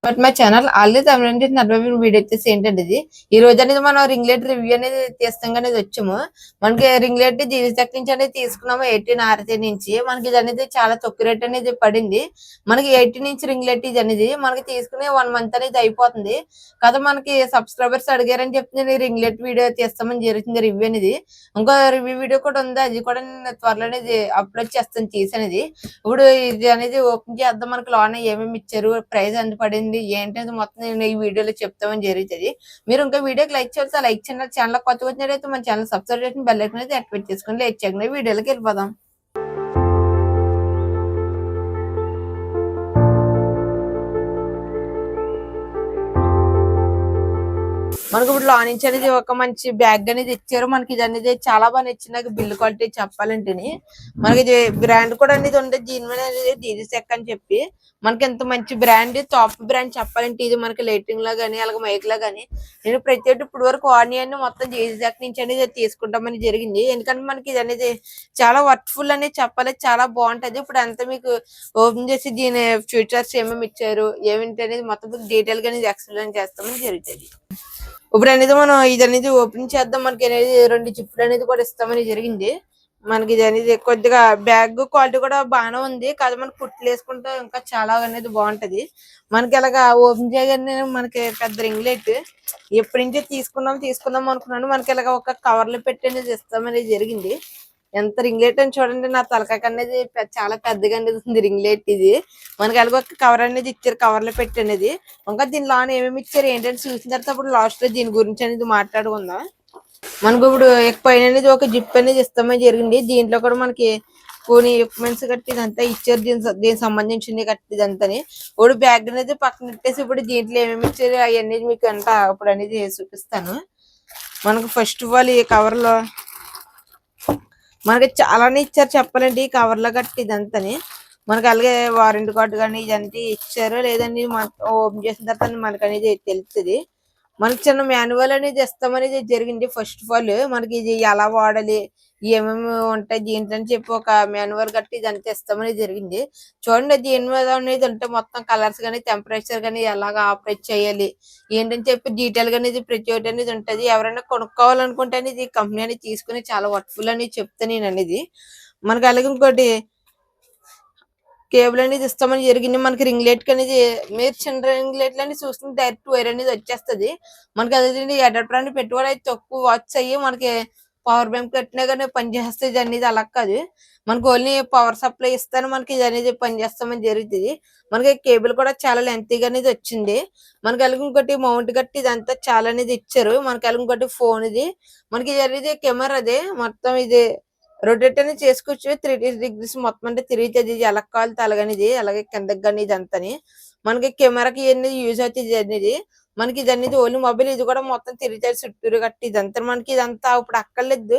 But my channel already తమిళ నలభై video వచ్చేసి ఏంటంటే ఈ రోజు అనేది మనం రింగ్ లైట్ రివ్యూ అనేది తీస్తాం అనేది వచ్చాము. మనకి రింగ్ లైట్ జీవితక్ నుంచి అనేది తీసుకున్నాము 18 నుంచి. మనకి ఇది అనేది చాలా తక్కువ రేట్ అనేది పడింది. మనకి 18 ఇంచ్ రింగ్ లైట్ ఇది అనేది మనకి తీసుకునే 1 మంత్ అనేది అయిపోతుంది కదా. మనకి సబ్స్క్రైబర్స్ అడిగారని చెప్తే నేను రింగ్ లైట్ వీడియో తీస్తామని జరుగుతుంది రివ్యూ అనేది. ఇంకో రివ్యూ వీడియో కూడా ఉంది, అది కూడా నేను త్వరలో అనేది అప్లోడ్ చేస్తాను తీసనేది. ఇప్పుడు ఇది అనేది ఓపెన్ చేద్దాం. మనకి లోన్ ఏమేమి ఇచ్చారు, ప్రైస్ ఎంత పడింది ఏంటంటే మొత్తం నేను ఈ వీడియోలో చెప్తామని జరుగుతుంది. మీరు ఇంకా వీడియోకి లైక్ చేస్తే లైక్ చేయండి. ఛానల్ కొత్తగా వచ్చినట్లయితే మన ఛానల్ సబ్స్క్రైబ్ చేసి బెల్ ఐకాన్ అయితే యాక్టివేట్ చేసుకోండి. లైక్ చేయకుండా వీడియోలోకి వెళ్ళిపోదాం. మనకి ఇప్పుడు లోన్ నుంచి అనేది ఒక మంచి బ్యాగ్ అనేది ఇచ్చారు. మనకి ఇది అనేది చాలా బాగా నచ్చింది నాకు. బిల్డ్ క్వాలిటీ చెప్పాలంటే మనకి ఇది బ్రాండ్ కూడా అనేది ఉంది, జీన్ అనేది డీజీసెక్ అని చెప్పి. మనకి ఎంత మంచి బ్రాండ్, టాప్ బ్రాండ్ చెప్పాలంటే ఇది మనకి లైటింగ్ లా గానీ అలాగే మైక్ లా గానీ నేను ప్రతి ఒక్కటి ఇప్పుడు వరకు ఆనియన్ మొత్తం డీజీసెక్ నుంచి అనేది తీసుకుంటామని జరిగింది. ఎందుకంటే మనకి ఇది అనేది చాలా వర్త్ఫుల్ అనేది చెప్పాలి, చాలా బాగుంటది. ఇప్పుడు అంతా మీకు ఓపెన్ చేసి దీని ఫ్యూచర్స్ ఏమేమి ఇచ్చారు ఏమిటి అనేది మొత్తం డీటెయిల్ గా ఎక్స్ప్లెయిన్ చేస్తామని జరుగుతుంది. ఇప్పుడు అనేది మనం ఇది అనేది ఓపెన్ చేద్దాం. మనకి అనేది 2 జిప్లు అనేది కూడా ఇస్తామని జరిగింది. మనకి ఇది అనేది కొద్దిగా బ్యాగ్ క్వాలిటీ కూడా బాగానే ఉంది కాదు. మనకి కుట్లు వేసుకుంటే ఇంకా చాలా అనేది బాగుంటది. మనకి అలాగా ఓపెన్ చేయగానే మనకి పెద్ద రింగ్ లైట్ ఎప్పటి నుంచో తీసుకుందాం అనుకున్నాను. మనకి ఇలాగ ఒక కవర్ లో పెట్టి అనేది ఇస్తామనేది జరిగింది. ఎంత రింగ్ లైట్ అని చూడండి, నా తలకాయ అనేది చాలా పెద్దగా అనేది ఉంది రింగ్ లైట్ ఇది. మనకి అలాగ ఒక కవర్ అనేది ఇచ్చారు, కవర్ లో పెట్టి అనేది. ఇంకా దీనిలో ఏమేమి ఇచ్చారు ఏంటంటే చూసిన తర్వాత అప్పుడు లాస్ట్ లో దీని గురించి అనేది మాట్లాడుకుందాం. మనకు ఇప్పుడు పైన అనేది ఒక జిప్ అనేది ఇస్తామని జరిగింది. దీంట్లో కూడా మనకి కొన్ని ఎక్విప్మెంట్స్ కట్టి ఇదంతా ఇచ్చారు, దీనికి సంబంధించింది కట్టి ఇదంతా. ఇప్పుడు బ్యాగ్ అనేది పక్కన పెట్టేసి ఇప్పుడు దీంట్లో ఏమేమి ఇచ్చారు అవన్నీ మీకు అంట ఇప్పుడు అనేది చూపిస్తాను. మనకు ఫస్ట్ ఆఫ్ ఆల్ ఈ కవర్ లో మనకి చాలానే ఇచ్చారు చెప్పాలంటే ఈ కవర్ లో కట్టి ఇదంతాని. మనకి అలాగే వారంటీ కార్డు కానీ ఇదంతా ఇచ్చారు. లేదండి ఓపెన్ చేసిన తర్వాత మనకి అనేది తెలుస్తుంది. మనకి చిన్న మాన్యువల్ అనేది ఇస్తామనేది జరిగింది. ఫస్ట్ ఆఫ్ ఆల్ మనకి ఇది ఎలా వాడాలి ఏమేమి ఉంటాయి దీంట్లో అని చెప్పి ఒక మాన్యువల్ కట్టి ఇదంతా ఇస్తామనేది జరిగింది. చూడండి దీని మీద అనేది ఉంటే మొత్తం కలర్స్ కానీ టెంపరేచర్ కానీ ఎలాగ ఆపరేట్ చేయాలి ఏంటని చెప్పి డీటెయిల్ గా అనేది ప్రతి ఒక్కటి అనేది ఉంటది. ఎవరైనా కొనుక్కోవాలనుకుంటే అనేది కంపెనీ అనేది తీసుకుని చాలా వర్త్ఫుల్ అని చెప్తాను నేను అనేది. మనకి అలాగే ఇంకోటి కేబుల్ అనేది ఇస్తామని జరిగింది. మనకి రింగ్ లైట్ అనేది మీరు చిన్న రింగ్ లైట్ అని చూసుకుంటే డైరెక్ట్ వైర్ అనేది వచ్చేస్తుంది. మనకి అదే అడాప్టర్ అనేది పెట్టుబడి అయితే తక్కువ వాచ్ అయ్యి మనకి పవర్ బ్యాంక్ కట్టినా కానీ పనిచేస్తుంది అనేది అలా కాదు. మనకి ఓన్లీ పవర్ సప్లై ఇస్తాను మనకి ఇది అనేది పనిచేస్తామని జరుగుతుంది. మనకి కేబుల్ కూడా చాలా లెంతీగా అనేది వచ్చింది. మనకి అలాగే ఇంకోటి మౌంట్ కట్టి ఇదంతా చాలా అనేది ఇచ్చారు. మనకి అలాగే ఇంకోటి ఫోన్ ఇది మనకి ఇది అనేది కెమెరా అదే మొత్తం ఇది రొటేట్ అనేది చేసుకోవచ్చు. 360 degrees మొత్తం అంటే తిరుగుతుంది. ఇది ఎలా కావాలి తలగనిది అలాగే కిందకి కానీ ఇదంతా మనకి కెమెరాకి అనేది యూజ్ అవుతుంది అనేది. మనకి ఇది అనేది ఓన్లీ మొబైల్ ఇది కూడా మొత్తం తిరుగుతుంది చుట్టూరు కట్టి ఇదంతా. మనకి ఇదంతా ఇప్పుడు అక్కర్లేదు,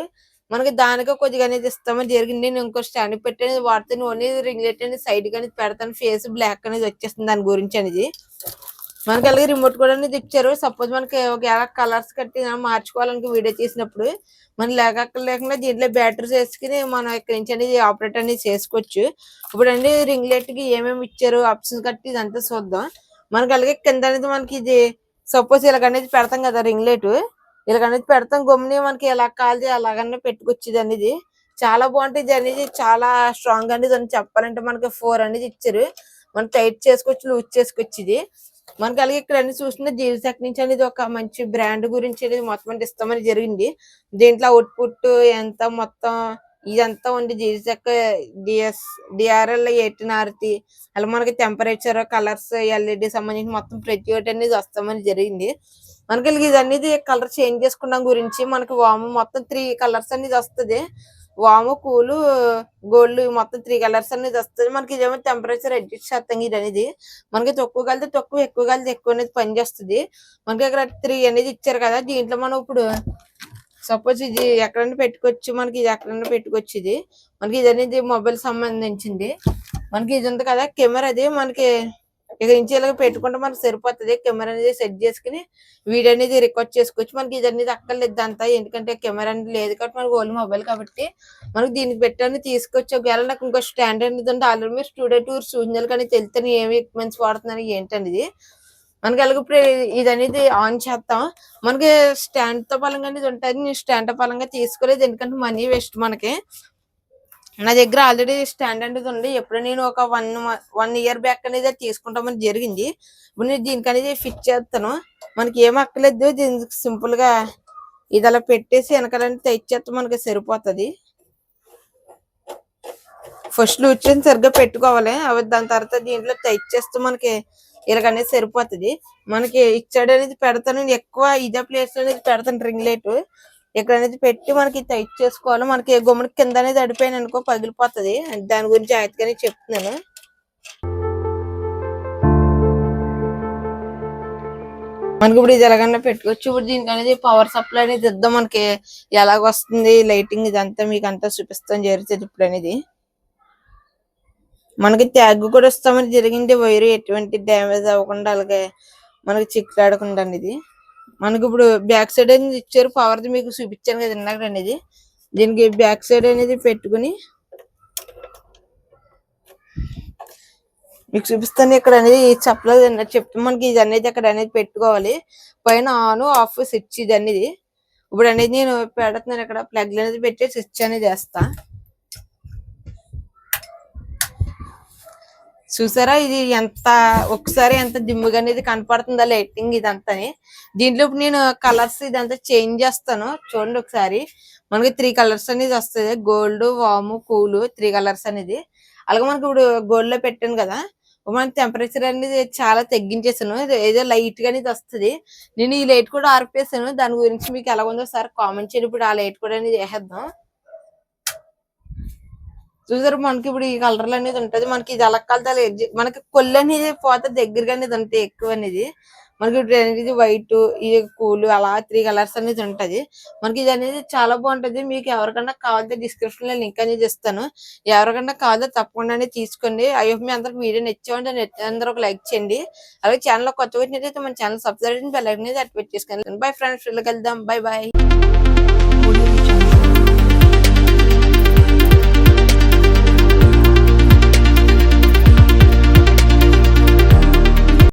మనకి దానికే కొద్దిగా అనేది ఇస్తామని జరిగింది. నేను ఇంకో స్టాండ్ పెట్టి అనేది వాడుతాను. ఓన్లీ రింగ్ లైట్ అనేది సైడ్ కానీ పెడతాను, ఫేస్ బ్లాక్ అనేది వచ్చేస్తుంది దాని గురించి అనేది. మనకి అలాగే రిమోట్ కూడా అనేది ఇచ్చారు. సపోజ్ మనకి ఒక కలర్స్ కట్టి మార్చుకోవాలని వీడియో చేసినప్పుడు మనం లేకుండా దీంట్లో బ్యాటరీస్ వేసుకుని మనం ఇక్కడ నుంచి అనేది ఆపరేట్ అనేది చేసుకోవచ్చు. ఇప్పుడు అండి రింగ్ లైట్ కి ఏమేమి ఇచ్చారు ఆప్షన్స్ కట్టి ఇదంతా చూద్దాం. మనకి అలాగే కింద అనేది మనకి ఇది సపోజ్ ఇలాగనేది పెడతాం కదా రింగ్ లైట్, ఇలాగనేది పెడతాం గమ్ముని మనకి ఎలా కావాలి అలాగనే పెట్టుకొచ్చేది అనేది. చాలా బాగుంటుంది అనేది, చాలా స్ట్రాంగ్ అనేది అని చెప్పాలంటే మనకి 4 అనేది ఇచ్చారు. మనం టైట్ చేసుకోవచ్చు, లూజ్ చేసుకోవచ్చు ఇది. మనకి అలాగే ఇక్కడ అన్ని చూస్తుంటే జీవితక్ నుంచి అనేది ఒక మంచి బ్రాండ్ గురించి అనేది మొత్తం ఇస్తామని జరిగింది. దీంట్లో అవుట్పుట్ ఎంత మొత్తం ఇదంతా ఉంది. జీవితక్ డిఆర్ఎల్ 18 అలా మనకి టెంపరేచర్ కలర్స్ ఎల్ఈడి సంబంధించి మొత్తం ప్రతి ఒక్కటి అనేది వస్తామని జరిగింది. మనకి ఇది అనేది కలర్ చేంజ్ చేసుకున్నాం గురించి మనకి వాము మొత్తం 3 కలర్స్ అనేది వస్తుంది. వాము కూలు గోల్డ్ మొత్తం 3 కలర్స్ అనేది వస్తుంది. మనకి ఇదేమో టెంపరేచర్ అడ్జస్ట్ చేస్తాం. ఇది అనేది మనకి తక్కువ కలితే తక్కువ, ఎక్కువ కలితే ఎక్కువ అనేది పనిచేస్తుంది. మనకి ఇక్కడ 3 అనేది ఇచ్చారు కదా. దీంట్లో మనం ఇప్పుడు సపోజ్ ఇది ఎక్కడైనా పెట్టుకోవచ్చు, మనకి ఇది ఎక్కడైనా పెట్టుకోవచ్చు. ఇది మనకి ఇది అనేది మొబైల్ సంబంధించింది. మనకి ఇది ఉంది కదా కెమెరా, అది మనకి ఇక్కడ నుంచి ఇలాగ పెట్టుకుంటే మనకి సరిపోతుంది. కెమెరా అనేది సెట్ చేసుకుని వీడియో అనేది రికార్డ్ చేసుకోవచ్చు. మనకి ఇది అనేది అక్కర్లేదు అంతా, ఎందుకంటే కెమెరా అనేది లేదు కాబట్టి మనకి ఓన్లీ మొబైల్ కాబట్టి మనకి దీనికి పెట్టని తీసుకోవచ్చు. ఒకవేళ నాకు ఇంకో స్టాండ్ అనేది ఉంటే ఆల్రెడీ మీరు స్టూడియో టూర్ చూసినారు కానీ తెలితే ఏమి ఎక్విప్మెంట్స్ వాడుతున్నాను ఏంటనేది. మనకి అలాగే ఇప్పుడు ఇది అనేది ఆన్ చేస్తాం. మనకి స్టాండ్ తో పలంగా అనేది ఉంటుంది. నేను స్టాండ్ తో పలంగా తీసుకోలేదు, ఎందుకంటే మనీ వేస్ట్ మనకి. నా దగ్గర ఆల్రెడీ స్టాండ్ అనేది ఉంది. ఎప్పుడు నేను ఒక 1 ఇయర్ బ్యాక్ అనేది అది తీసుకుంటామని జరిగింది. ఇప్పుడు నేను దీనికి అనేది ఫిట్ చేస్తాను. మనకి ఏం అక్కర్లేదు, దీనికి సింపుల్ గా ఇది అలా పెట్టేసి వెనకాలని తెచ్చేస్తే మనకి సరిపోతుంది. ఫస్ట్ లూజ్ సరిగ్గా పెట్టుకోవాలి. అవి దాని తర్వాత దీంట్లో టైట్ చేస్తే మనకి ఇలాగనేది సరిపోతుంది. మనకి ఇచ్చాడు అనేది పెడతాను, ఎక్కువ ఇదే ప్లేస్ అనేది పెడతాను రింగ్ లైట్. ఇక్కడ అనేది పెట్టి మనకి టైట్ చేసుకోవాలి. మనకి గుమ్మడి కింద అనేది అడిపోయిన అనుకో పగిలిపోతుంది. దాని గురించి జాగ్రత్తగానే చెప్తున్నాను. మనకి ఇప్పుడు ఇది ఎలాగన్నా పెట్టుకోవచ్చు. ఇప్పుడు దీనికి అనేది పవర్ సప్లై అనేది ఇద్దాం. మనకి ఎలాగ వస్తుంది లైటింగ్ ఇదంతా మీకు అంతా చూపిస్తాం జరుగుతుంది ఇప్పుడు అనేది. మనకి ట్యాగ్ కూడా వస్తామని జరిగింది. వైర్ ఎటువంటి డ్యామేజ్ అవ్వకుండా అలాగే మనకి చిక్కులాడకుండా అనేది. మనకి ఇప్పుడు బ్యాక్ సైడ్ అనేది ఇచ్చారు, పవర్ది మీకు చూపించాను కదా ఇందాక అనేది. దీనికి బ్యాక్ సైడ్ అనేది పెట్టుకుని మీకు చూపిస్తాను. ఇక్కడ అనేది చెప్పలేదు చెప్తే మనకి ఇది అనేది అక్కడ అనేది పెట్టుకోవాలి. పైన ఆన్ ఆఫ్ స్విచ్ ఇది అనేది. ఇప్పుడు అనేది నేను పెడుతున్నాను, ఇక్కడ ప్లగ్ అనేది పెట్టి స్విచ్ అనేది వేస్తా. చూసారా ఇది ఎంత ఒకసారి ఎంత దిమ్ముగా అనేది కనపడుతుందా లైటింగ్ ఇదంతా. దీంట్లో ఇప్పుడు నేను కలర్స్ ఇదంతా చేంజ్ చేస్తాను చూడండి ఒకసారి. మనకి 3 కలర్స్ అనేది వస్తుంది, గోల్డ్, వాము, కూల్, 3 కలర్స్ అనేది. అలాగే మనకి ఇప్పుడు గోల్డ్ లో పెట్టాను కదా, మన టెంపరేచర్ అనేది చాలా తగ్గించేసాను. ఏదో లైట్ గా అనేది వస్తుంది. నేను ఈ లైట్ కూడా ఆర్పేసాను. దాని గురించి మీకు ఎలా ఉందో సార్ కామెంట్ చేయండి. ఇప్పుడు ఆ లైట్ కూడా అనేది వేసేద్దాం. చూసారు మనకి ఇప్పుడు ఈ కలర్ అనేది ఉంటది. మనకి ఇది అలక్కాలి మనకి కొల్లు అనేది పోతే దగ్గరగా అనేది ఉంటాయి ఎక్కువ అనేది. మనకి ఇది వైట్, ఇది కూల్, అలా 3 కలర్స్ అనేది ఉంటది. మనకి ఇది అనేది చాలా బాగుంటది. మీకు ఎవరికన్నా కావాలంటే డిస్క్రిప్షన్ లో లింక్ అనేది ఇస్తాను. ఎవరికన్నా కావాలో తప్పకుండా తీసుకోండి. ఐ హోప్ మీ అందరికి వీడియో నచ్చేవండి. అందరూ ఒక లైక్ చేయండి. అలాగే ఛానల్ కొత్తగా వచ్చినట్లయితే మన ఛానల్ సబ్స్క్రైబ్ చేసి బెల్ ఐకాన్ అనేది యాక్టివేట్ చేసుకోండి. బై ఫ్రెండ్స్, వెళ్దాం. By by.